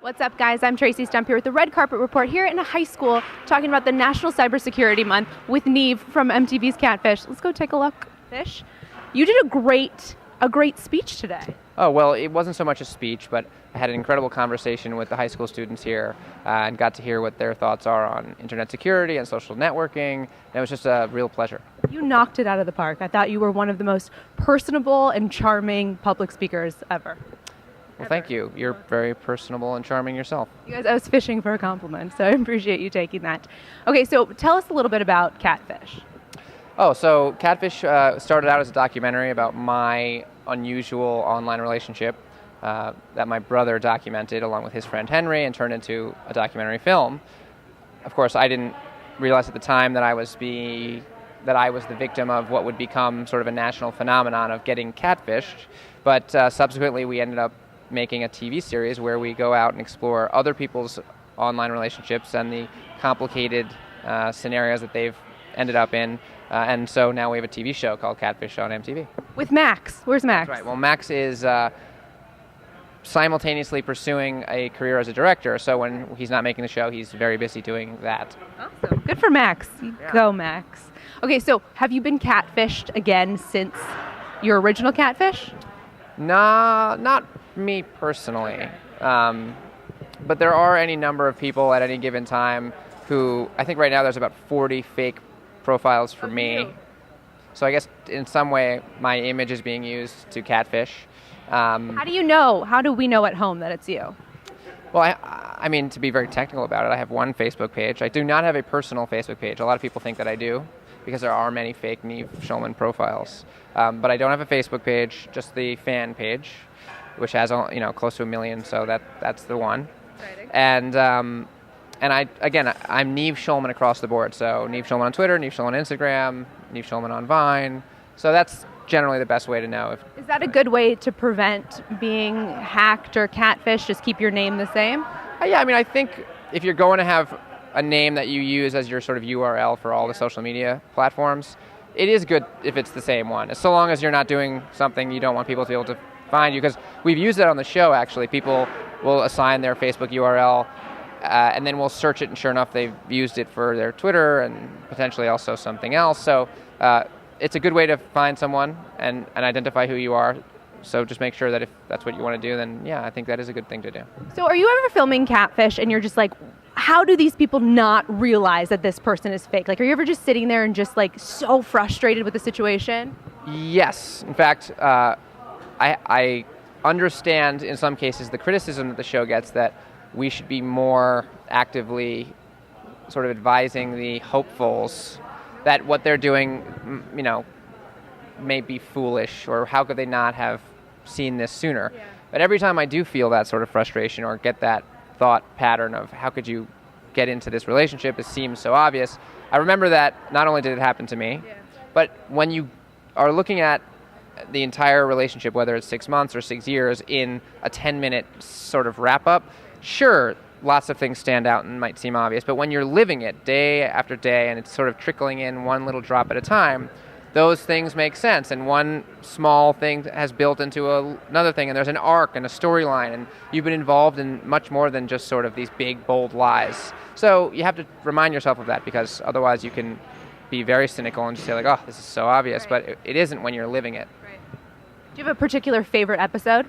What's up, guys? I'm Traci Stumpf here with the Red Carpet Report here in a high school talking about the National Cybersecurity Month with Nev from MTV's Catfish. Let's go take a look. Fish, you did a great speech today. Oh, well, it wasn't so much a speech, but I had an incredible conversation with the high school students here and got to hear what their thoughts are on internet security and social networking. And it was just a real pleasure. You knocked it out of the park. I thought you were one of the most personable and charming public speakers ever. Well, thank you. You're very personable and charming yourself. You guys, I was fishing for a compliment, so I appreciate you taking that. Okay, so tell us a little bit about Catfish. Oh, so Catfish started out as a documentary about my unusual online relationship that my brother documented along with his friend Henry and turned into a documentary film. Of course, I didn't realize at the time that I was the victim of what would become sort of a national phenomenon of getting catfished, but subsequently we ended up making a TV series where we go out and explore other people's online relationships and the complicated scenarios that they've ended up in. And so now we have a TV show called Catfish on MTV. With Max. Where's Max? That's right. Well, Max is simultaneously pursuing a career as a director. So when he's not making the show, he's very busy doing that. Awesome. Good for Max. Go, Max. Okay, so have you been catfished again since your original Catfish? Nah, not me personally. But there are any number of people at any given time who, I think right now there's about 40 fake profiles for me. So I guess in some way my image is being used to catfish. How do you know? How do we know at home that it's you? Well, I mean, to be very technical about it, I have one Facebook page. I do not have a personal Facebook page. A lot of people think that I do because there are many fake Nev Schulman profiles. But I don't have a Facebook page, just the fan page, which has close to 1 million, so that's the one. Exciting. And I'm Nev Schulman across the board. So Nev Schulman on Twitter, Nev Schulman on Instagram, Nev Schulman on Vine. So that's generally the best way to know. Is that a good way to prevent being hacked or catfished? Just keep your name the same? Yeah, I mean, I think if you're going to have a name that you use as your sort of URL for all the social media platforms, it is good if it's the same one, so long as you're not doing something you don't want people to be able to find you. Because we've used that on the show, actually. People will assign their Facebook URL, and then we'll search it, and sure enough, they've used it for their Twitter and potentially also something else. So it's a good way to find someone and identify who you are. So just make sure that if that's what you want to do, then yeah, I think that is a good thing to do. So are you ever filming Catfish and you're just like, how do these people not realize that this person is fake? Like, are you ever just sitting there and just like so frustrated with the situation? Yes. In fact, I understand in some cases the criticism that the show gets that we should be more actively sort of advising the hopefuls that what they're doing, may be foolish, or how could they not have seen this sooner? Yeah. But every time I do feel that sort of frustration or get that thought pattern of how could you get into this relationship, it seems so obvious, I remember that not only did it happen to me, but when you are looking at the entire relationship, whether it's 6 months or 6 years, in a 10-minute sort of wrap-up, sure, lots of things stand out and might seem obvious, but when you're living it day after day and it's sort of trickling in one little drop at a time, those things make sense, and one small thing has built into another thing, and there's an arc and a storyline, and you've been involved in much more than just sort of these big, bold lies. So you have to remind yourself of that, because otherwise you can be very cynical and just say like, oh, this is so obvious, right. But it isn't when you're living it. Right. Do you have a particular favorite episode?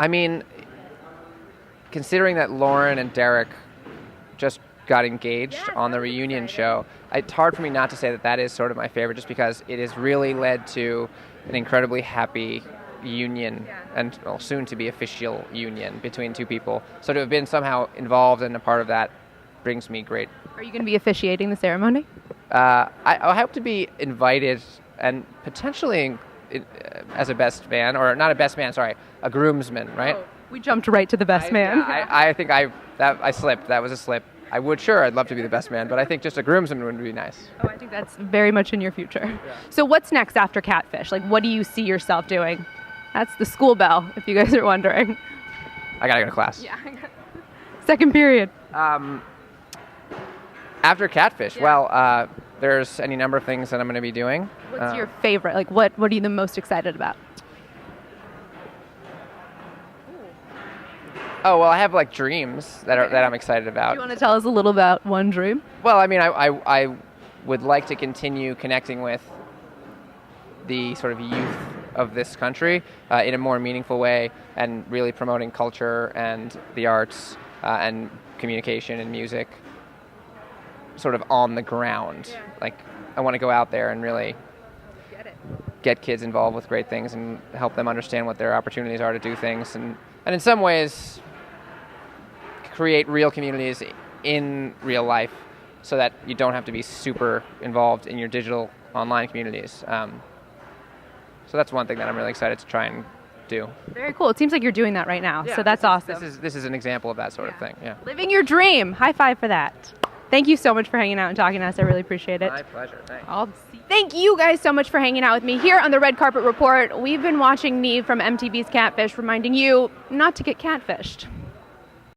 I mean, considering that Lauren and Derek just got engaged on the reunion show, it's hard for me not to say that is sort of my favorite, just because it has really led to an incredibly happy union and soon to be official union between two people. So to have been somehow involved and a part of that brings me great. Are you going to be officiating the ceremony? I hope to be invited and potentially as a best man, or not a best man, sorry, a groomsman, right? Oh, we jumped right to the best man. I think I slipped. That was a slip. I'd love to be the best man, but I think just a groomsman would be nice. Oh, I think that's very much in your future. Yeah. So what's next after Catfish? Like, what do you see yourself doing? That's the school bell, if you guys are wondering. I gotta go to class. Yeah. Second period. After Catfish, there's any number of things that I'm going to be doing. What's your favorite? Like, what are you the most excited about? Oh, well, I have like dreams that I'm excited about. Do you want to tell us a little about one dream? Well, I mean, I would like to continue connecting with the sort of youth of this country in a more meaningful way, and really promoting culture and the arts and communication and music sort of on the ground. Yeah. Like, I want to go out there and really get kids involved with great things and help them understand what their opportunities are to do things, and in some ways create real communities in real life so that you don't have to be super involved in your digital online communities. So that's one thing that I'm really excited to try and do. Very cool. It seems like you're doing that right now, Yeah, so that's awesome. This is an example of that sort of thing. Yeah. Living your dream. High five for that. Thank you so much for hanging out and talking to us. I really appreciate it. My pleasure. Thanks. Thank you guys so much for hanging out with me here on the Red Carpet Report. We've been watching Nev from MTV's Catfish, reminding you not to get catfished.